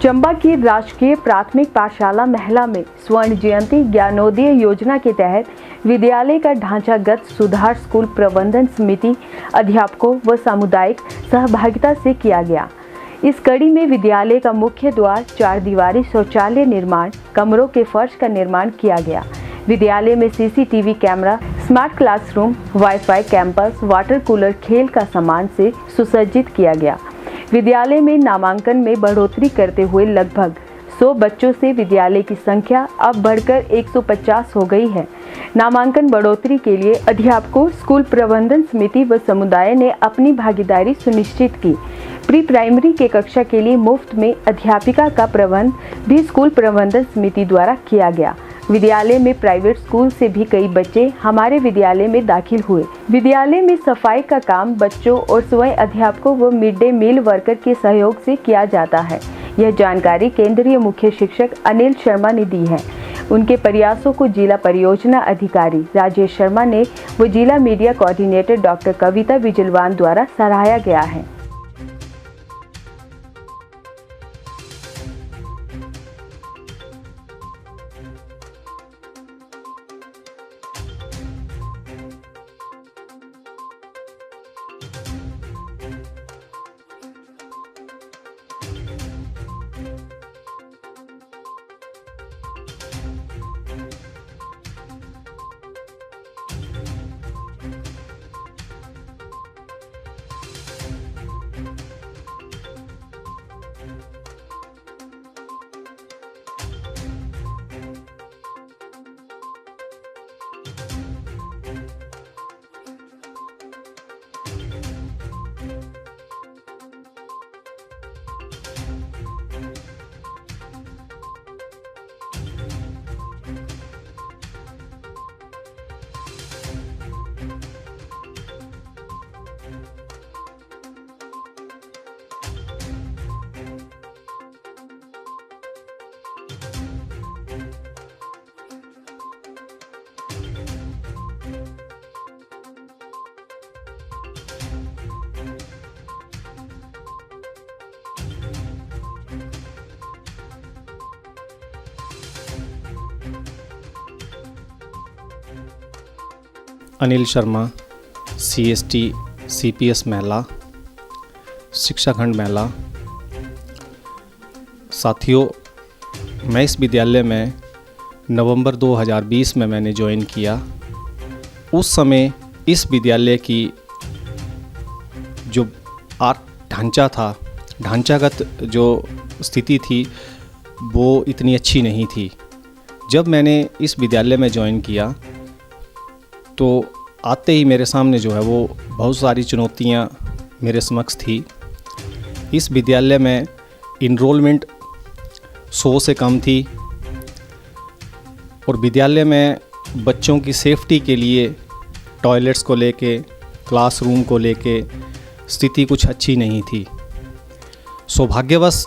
चंबा की राजकीय प्राथमिक पाठशाला महिला में स्वर्ण जयंती ज्ञानोदय योजना के तहत विद्यालय का ढांचागत सुधार स्कूल प्रबंधन समिति, अध्यापकों व सामुदायिक सहभागिता से किया गया। इस कड़ी में विद्यालय का मुख्य द्वार, 4 दीवारी शौचालय निर्माण, कमरों के फर्श का निर्माण किया गया। विद्यालय में CCTV camera, smart classroom, wifi, campus, water cooler, खेल का सामान से सुसज्जित किया गया। विद्यालय में नामांकन में बढ़ोतरी करते हुए लगभग 100 बच्चों से विद्यालय की संख्या अब बढ़कर 150 हो गई है। नामांकन बढ़ोतरी के लिए अध्यापकों, स्कूल प्रबंधन समिति व समुदाय ने अपनी भागीदारी सुनिश्चित की। प्री प्राइमरी के कक्षा के लिए मुफ्त में अध्यापिका का प्रबंध भी स्कूल प्रबंधन समिति द्वारा किया गया। विद्यालय में प्राइवेट स्कूल से भी कई बच्चे हमारे विद्यालय में दाखिल हुए। विद्यालय में सफाई का काम बच्चों और स्वयं अध्यापकों व मिड डे मील वर्कर के सहयोग से किया जाता है। यह जानकारी केंद्रीय मुख्य शिक्षक अनिल शर्मा ने दी है। उनके प्रयासों को जिला परियोजना अधिकारी राजेश शर्मा ने व जिला मीडिया कोऑर्डिनेटर डॉक्टर कविता विजलवान द्वारा सराहा गया है। अनिल शर्मा, CST CPS महिला, शिक्षा खंड महिला। साथियों, मैं इस विद्यालय में नवंबर 2020 में मैंने ज्वाइन किया। उस समय इस विद्यालय की जो ढांचा था, ढांचागत जो स्थिति थी वो इतनी अच्छी नहीं थी। जब मैंने इस विद्यालय में ज्वाइन किया तो आते ही मेरे सामने जो है वो बहुत सारी चुनौतियां मेरे समक्ष थी। इस विद्यालय में इनरोलमेंट 100 से कम थी और विद्यालय में बच्चों की सेफ्टी के लिए टॉयलेट्स को लेके, क्लासरूम को लेके स्थिति कुछ अच्छी नहीं थी। सौभाग्यवश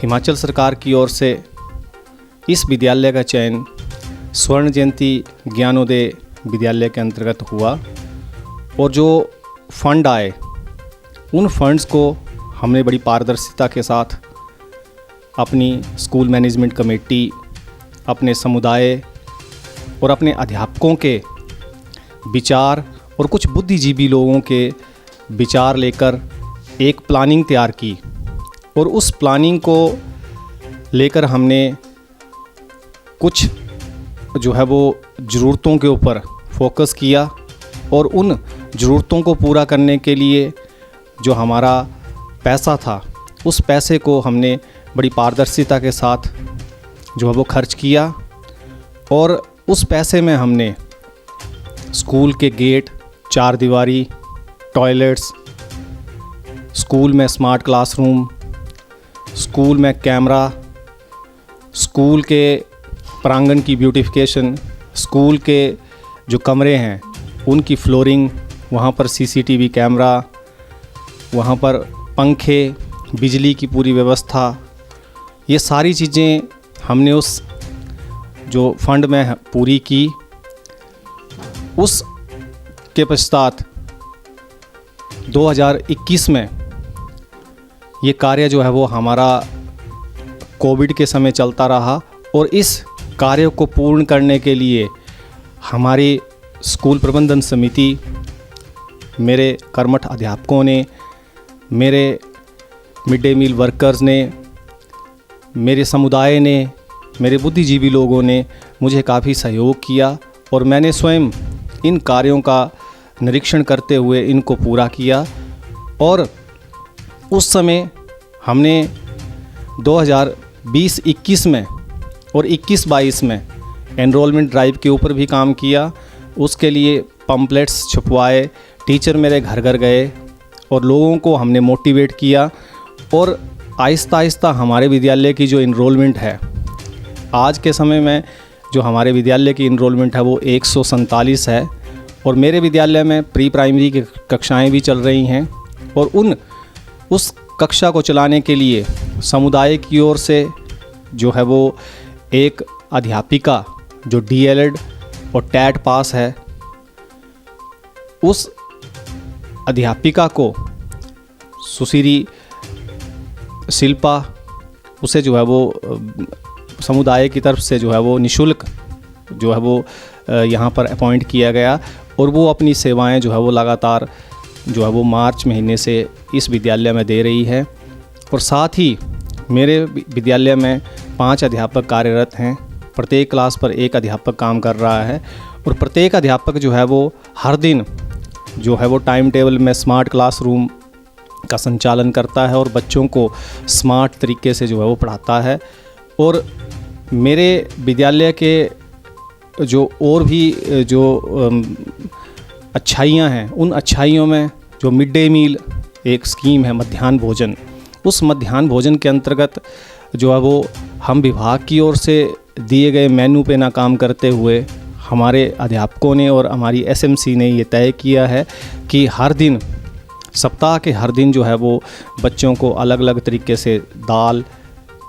हिमाचल सरकार की ओर से इस विद्यालय का चयन स्वर्ण जयंती ज्ञानोदय विद्यालय के अंतर्गत हुआ और जो फंड आए उन फंड्स को हमने बड़ी पारदर्शिता के साथ अपनी स्कूल मैनेजमेंट कमेटी, अपने समुदाय और अपने अध्यापकों के विचार और कुछ बुद्धिजीवी लोगों के विचार लेकर एक प्लानिंग तैयार की और उस प्लानिंग को लेकर हमने कुछ जो है वो ज़रूरतों के ऊपर फोकस किया और उन ज़रूरतों को पूरा करने के लिए जो हमारा पैसा था उस पैसे को हमने बड़ी पारदर्शिता के साथ जो है वो खर्च किया और उस पैसे में हमने स्कूल के गेट, 4 दीवारी, टॉयलेट्स, स्कूल में स्मार्ट क्लासरूम, स्कूल में कैमरा, स्कूल के प्रांगण की ब्यूटिफिकेशन, स्कूल के जो कमरे हैं उनकी फ्लोरिंग, वहाँ पर CCTV कैमरा, वहाँ पर पंखे, बिजली की पूरी व्यवस्था, ये सारी चीज़ें हमने उस जो फंड में पूरी की। उस के पश्चात 2021 में ये कार्य जो है वो हमारा कोविड के समय चलता रहा और इस कार्य को पूर्ण करने के लिए हमारी स्कूल प्रबंधन समिति, मेरे कर्मठ अध्यापकों ने, मेरे मिड डे मील वर्कर्स ने, मेरे समुदाय ने, मेरे बुद्धिजीवी लोगों ने मुझे काफ़ी सहयोग किया और मैंने स्वयं इन कार्यों का निरीक्षण करते हुए इनको पूरा किया। और उस समय हमने 2020-21 में और 21-22 में एनरोलमेंट ड्राइव के ऊपर भी काम किया। उसके लिए पम्पलेट्स छपवाए, टीचर मेरे घर घर गए और लोगों को हमने मोटिवेट किया और आहिस्ता आहिस्ता हमारे विद्यालय की जो इनरोलमेंट है, आज के समय में जो हमारे विद्यालय की इनरोलमेंट है वो 147 है और मेरे विद्यालय में प्री प्राइमरी की कक्षाएं भी चल रही हैं। और उस कक्षा को चलाने के लिए समुदाय की ओर से जो है वो एक अध्यापिका जो DLED और TET पास है, उस अध्यापिका को सुश्री शिल्पा, उसे जो है वो समुदाय की तरफ से जो है वो निःशुल्क जो है वो यहाँ पर अपॉइंट किया गया और वो अपनी सेवाएं जो है वो लगातार जो है वो मार्च महीने से इस विद्यालय में दे रही है। और साथ ही मेरे विद्यालय में 5 अध्यापक कार्यरत हैं, प्रत्येक क्लास पर एक अध्यापक काम कर रहा है और प्रत्येक अध्यापक जो है वो हर दिन जो है वो टाइम टेबल में स्मार्ट क्लासरूम का संचालन करता है और बच्चों को स्मार्ट तरीके से जो है वो पढ़ाता है। और मेरे विद्यालय के जो और भी जो अच्छाइयाँ हैं, उन अच्छाइयों में जो मिड डे मील एक स्कीम है मध्याह्न भोजन, उस मध्याह्न भोजन के अंतर्गत जो है वो हम विभाग की ओर से दिए गए मेनू पे ना काम करते हुए हमारे अध्यापकों ने और हमारी SMC ने ये तय किया है कि हर दिन, सप्ताह के हर दिन जो है वो बच्चों को अलग अलग तरीके से दाल,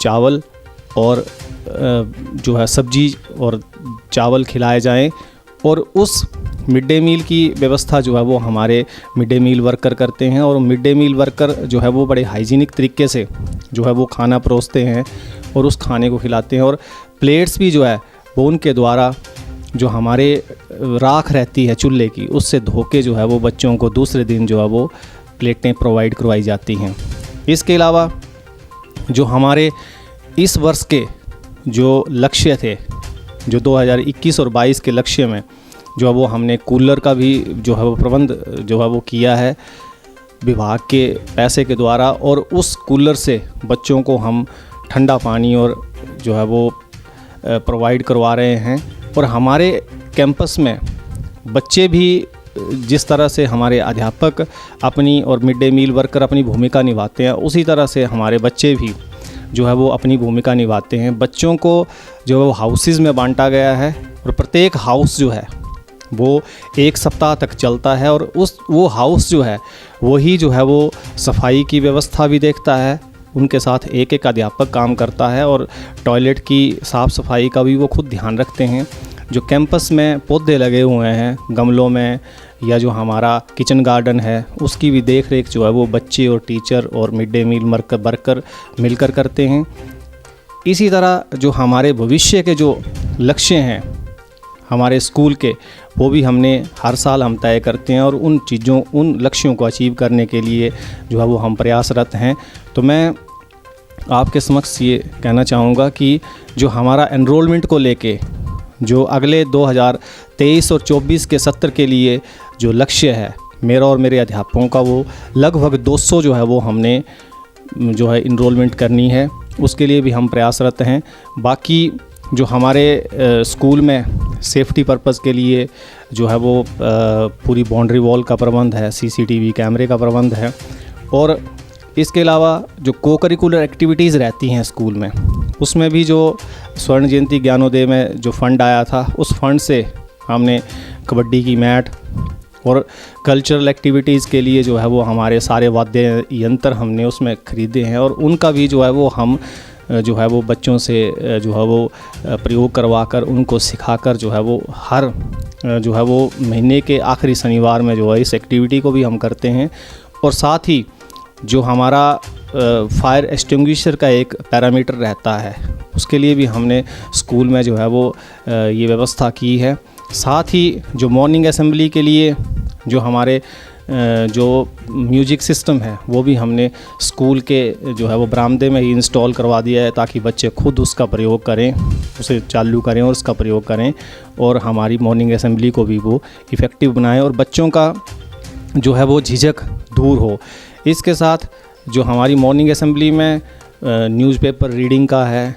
चावल और जो है सब्जी और चावल खिलाए जाएं। और उस मिड डे मील की व्यवस्था जो है वो हमारे मिड डे मील वर्कर करते हैं और मिड डे मील वर्कर जो है वो बड़े हाइजीनिक तरीके से जो है वो खाना परोसते हैं और उस खाने को खिलाते हैं। और प्लेट्स भी जो है वो उनके द्वारा जो हमारे राख रहती है चूल्हे की, उससे धो के जो है वो बच्चों को दूसरे दिन जो है वो प्लेटें प्रोवाइड करवाई जाती हैं। इसके अलावा जो हमारे इस वर्ष के जो लक्ष्य थे, जो 2021 और 22 के लक्ष्य में जो है वो हमने कूलर का भी जो है वो प्रबंध जो है वो किया है विभाग के पैसे के द्वारा। और उस कूलर से बच्चों को हम ठंडा पानी और जो है वो प्रोवाइड करवा रहे हैं। और हमारे कैंपस में बच्चे भी जिस तरह से हमारे अध्यापक अपनी और मिड डे मील वर्कर अपनी भूमिका निभाते हैं, उसी तरह से हमारे बच्चे भी जो है वो अपनी भूमिका निभाते हैं। बच्चों को जो है वो हाउसेस में बांटा गया है और प्रत्येक हाउस जो है वो 1 सप्ताह तक चलता है और वो हाउस जो है वही जो है वो सफाई की व्यवस्था भी देखता है, उनके साथ एक एक अध्यापक काम करता है और टॉयलेट की साफ़ सफाई का भी वो खुद ध्यान रखते हैं। जो कैंपस में पौधे लगे हुए हैं गमलों में या जो हमारा किचन गार्डन है, उसकी भी देख रेख जो है वो बच्चे और टीचर और मिड डे मील वर्कर मिलकर करते हैं। इसी तरह जो हमारे भविष्य के जो लक्ष्य हैं हमारे स्कूल के, वो भी हमने हर साल हम तय करते हैं और उन लक्ष्यों को अचीव करने के लिए जो है वो हम प्रयासरत हैं। तो मैं आपके समक्ष ये कहना चाहूँगा कि जो हमारा एनरोलमेंट को लेके जो अगले 2023 और 24 के सत्र के लिए जो लक्ष्य है मेरा और मेरे अध्यापकों का, वो लगभग 200 जो है वो हमने जो है इनरोलमेंट करनी है, उसके लिए भी हम प्रयासरत हैं। बाकी जो हमारे स्कूल में सेफ्टी पर्पज़ के लिए जो है वो पूरी बाउंड्री वॉल का प्रबंध है, CCTV कैमरे का प्रबंध है और इसके अलावा जो को करिकुलर एक्टिविटीज़ रहती हैं स्कूल में, उसमें भी जो स्वर्ण जयंती ज्ञानोदय में जो फ़ंड आया था, उस फंड से हमने कबड्डी की मैट और कल्चरल एक्टिविटीज़ के लिए जो है वो हमारे सारे वाद्य यंत्र हमने उसमें ख़रीदे हैं और उनका भी जो है वो हम जो है वो बच्चों से जो है वो प्रयोग करवा कर उनको सिखाकर जो है वो हर जो है वो महीने के आखिरी शनिवार में जो है इस एक्टिविटी को भी हम करते हैं। और साथ ही जो हमारा फायर एक्सटिंग्विशर का एक पैरामीटर रहता है, उसके लिए भी हमने स्कूल में जो है वो ये व्यवस्था की है। साथ ही जो मॉर्निंग असेंबली के लिए जो हमारे जो म्यूजिक सिस्टम है वो भी हमने स्कूल के जो है वो बरामदे में ही इंस्टॉल करवा दिया है, ताकि बच्चे खुद उसका प्रयोग करें, उसे चालू करें और उसका प्रयोग करें, और हमारी मॉर्निंग असेंबली को भी वो इफ़ेक्टिव बनाएं और बच्चों का जो है वो झिझक दूर हो। इसके साथ जो हमारी मॉर्निंग असेंबली में न्यूज़पेपर रीडिंग का है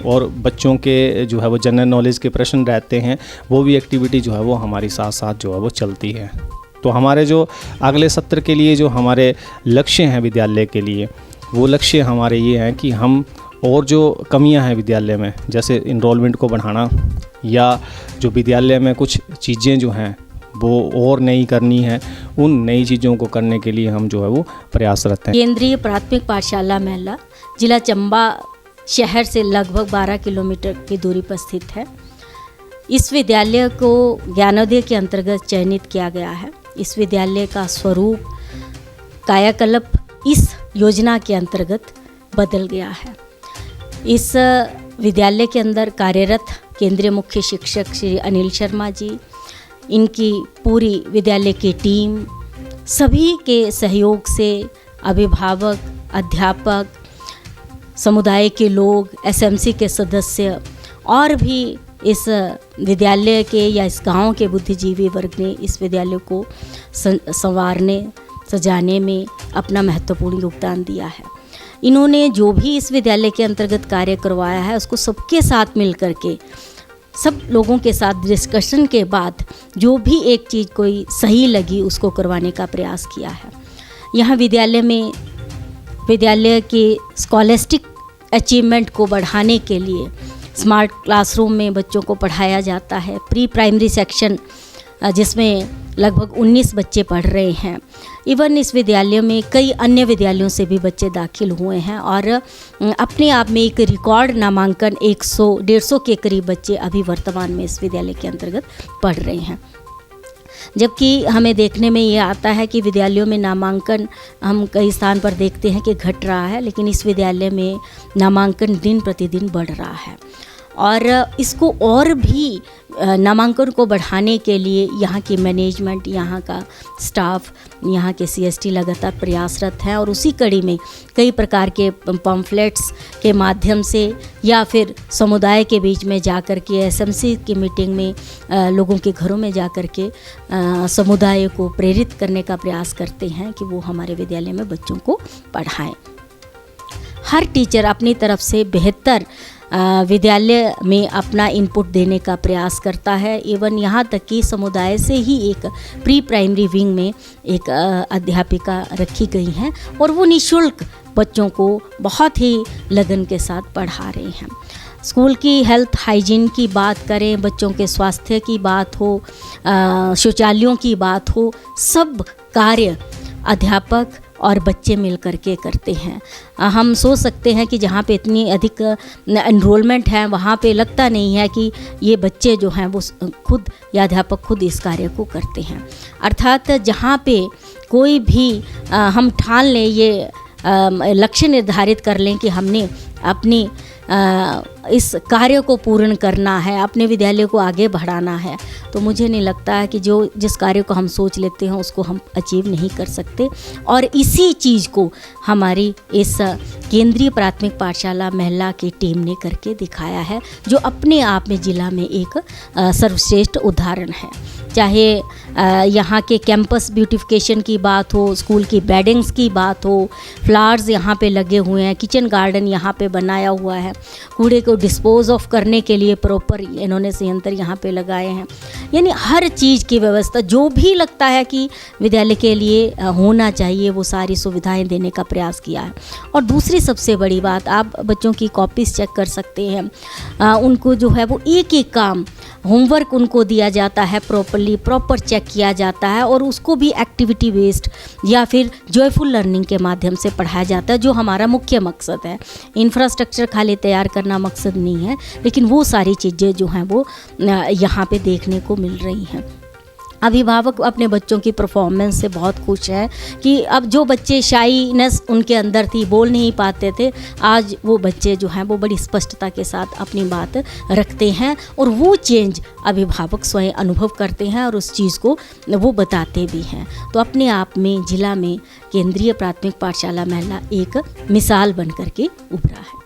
और बच्चों के जो है वो जनरल नॉलेज के प्रश्न रहते हैं, वो भी एक्टिविटी जो है वो हमारी साथ साथ जो है वो चलती है। तो हमारे जो अगले सत्र के लिए जो हमारे लक्ष्य हैं विद्यालय के लिए, वो लक्ष्य हमारे ये हैं कि हम और जो कमियां हैं विद्यालय में, जैसे इनरोलमेंट को बढ़ाना या जो विद्यालय में कुछ चीज़ें जो हैं वो और नई करनी है, उन नई चीज़ों को करने के लिए हम जो है वो प्रयासरत हैं। केंद्रीय प्राथमिक पाठशाला महला जिला चंबा शहर से लगभग 12 किलोमीटर की दूरी पर स्थित है। इस विद्यालय को ज्ञानोदय के अंतर्गत चयनित किया गया है। इस विद्यालय का स्वरूप कायाकल्प इस योजना के अंतर्गत बदल गया है। इस विद्यालय के अंदर कार्यरत केंद्रीय मुख्य शिक्षक श्री अनिल शर्मा जी, इनकी पूरी विद्यालय की टीम, सभी के सहयोग से अभिभावक, अध्यापक, समुदाय के लोग, एसएमसी के सदस्य और भी इस विद्यालय के या इस गांव के बुद्धिजीवी वर्ग ने इस विद्यालय को संवारने, सजाने में अपना महत्वपूर्ण योगदान दिया है। इन्होंने जो भी इस विद्यालय के अंतर्गत कार्य करवाया है उसको सबके साथ मिल करके, सब लोगों के साथ डिस्कशन के बाद जो भी एक चीज़ कोई सही लगी उसको करवाने का प्रयास किया है। यहाँ विद्यालय में विद्यालय के स्कॉलेस्टिक अचीवमेंट को बढ़ाने के लिए स्मार्ट क्लासरूम में बच्चों को पढ़ाया जाता है। प्री प्राइमरी सेक्शन जिसमें लगभग 19 बच्चे पढ़ रहे हैं। इवन इस विद्यालय में कई अन्य विद्यालयों से भी बच्चे दाखिल हुए हैं और अपने आप में एक रिकॉर्ड नामांकन 100-150 के करीब बच्चे अभी वर्तमान में इस विद्यालय के अंतर्गत पढ़ रहे हैं। जबकि हमें देखने में ये आता है कि विद्यालयों में नामांकन हम कई स्थान पर देखते हैं कि घट रहा है, लेकिन इस विद्यालय में नामांकन दिन प्रतिदिन बढ़ रहा है। और इसको और भी नामांकन को बढ़ाने के लिए यहाँ की मैनेजमेंट, यहाँ का स्टाफ, यहाँ के सीएसटी लगातार प्रयासरत हैं और उसी कड़ी में कई प्रकार के पम्फलेट्स के माध्यम से या फिर समुदाय के बीच में जाकर के एसएमसी की मीटिंग में लोगों के घरों में जाकर के समुदाय को प्रेरित करने का प्रयास करते हैं कि वो हमारे विद्यालय में बच्चों को पढ़ाएं। हर टीचर अपनी तरफ से बेहतर विद्यालय में अपना इनपुट देने का प्रयास करता है। इवन यहाँ तक कि समुदाय से ही एक प्री प्राइमरी विंग में एक अध्यापिका रखी गई हैं और वो निःशुल्क बच्चों को बहुत ही लगन के साथ पढ़ा रहे हैं। स्कूल की हेल्थ हाइजीन की बात करें, बच्चों के स्वास्थ्य की बात हो, शौचालयों की बात हो, सब कार्य अध्यापक और बच्चे मिल कर के करते हैं। हम सोच सकते हैं कि जहाँ पे इतनी अधिक एनरोलमेंट है वहाँ पे लगता नहीं है कि ये बच्चे जो हैं वो खुद या अध्यापक खुद इस कार्य को करते हैं। अर्थात जहाँ पे कोई भी हम ठान लें, ये लक्ष्य निर्धारित कर लें कि हमने अपनी इस कार्य को पूर्ण करना है, अपने विद्यालय को आगे बढ़ाना है, तो मुझे नहीं लगता है कि जिस कार्य को हम सोच लेते हैं उसको हम अचीव नहीं कर सकते। और इसी चीज़ को हमारी इस केंद्रीय प्राथमिक पाठशाला महला की टीम ने करके दिखाया है, जो अपने आप में जिला में एक सर्वश्रेष्ठ उदाहरण है। चाहे यहाँ के कैंपस ब्यूटिफिकेशन की बात हो, स्कूल की बेडिंग्स की बात हो, फ्लावर्स यहाँ पे लगे हुए हैं, किचन गार्डन यहाँ पे बनाया हुआ है, कूड़े को डिस्पोज ऑफ करने के लिए प्रॉपर इन्होंने संयंत्र यहाँ पे लगाए हैं। यानी हर चीज़ की व्यवस्था जो भी लगता है कि विद्यालय के लिए होना चाहिए वो सारी सुविधाएं देने का प्रयास किया है। और दूसरी सबसे बड़ी बात, आप बच्चों की कॉपीज़ चेक कर सकते हैं, उनको जो है वो एक एक काम होमवर्क उनको दिया जाता है, प्रॉपर चेक किया जाता है और उसको भी एक्टिविटी बेस्ड या फिर जॉयफुल लर्निंग के माध्यम से पढ़ाया जाता है, जो हमारा मुख्य मकसद है। इंफ्रास्ट्रक्चर खाली तैयार करना मकसद नहीं है, लेकिन वो सारी चीज़ें जो हैं वो यहाँ पे देखने को मिल रही हैं। अभिभावक अपने बच्चों की परफॉर्मेंस से बहुत खुश हैं कि अब जो बच्चे शाईनेस उनके अंदर थी, बोल नहीं पाते थे, आज वो बच्चे जो हैं वो बड़ी स्पष्टता के साथ अपनी बात रखते हैं और वो चेंज अभिभावक स्वयं अनुभव करते हैं और उस चीज़ को वो बताते भी हैं। तो अपने आप में जिला में केंद्रीय प्राथमिक पाठशाला महला एक मिसाल बन करके उभरा है।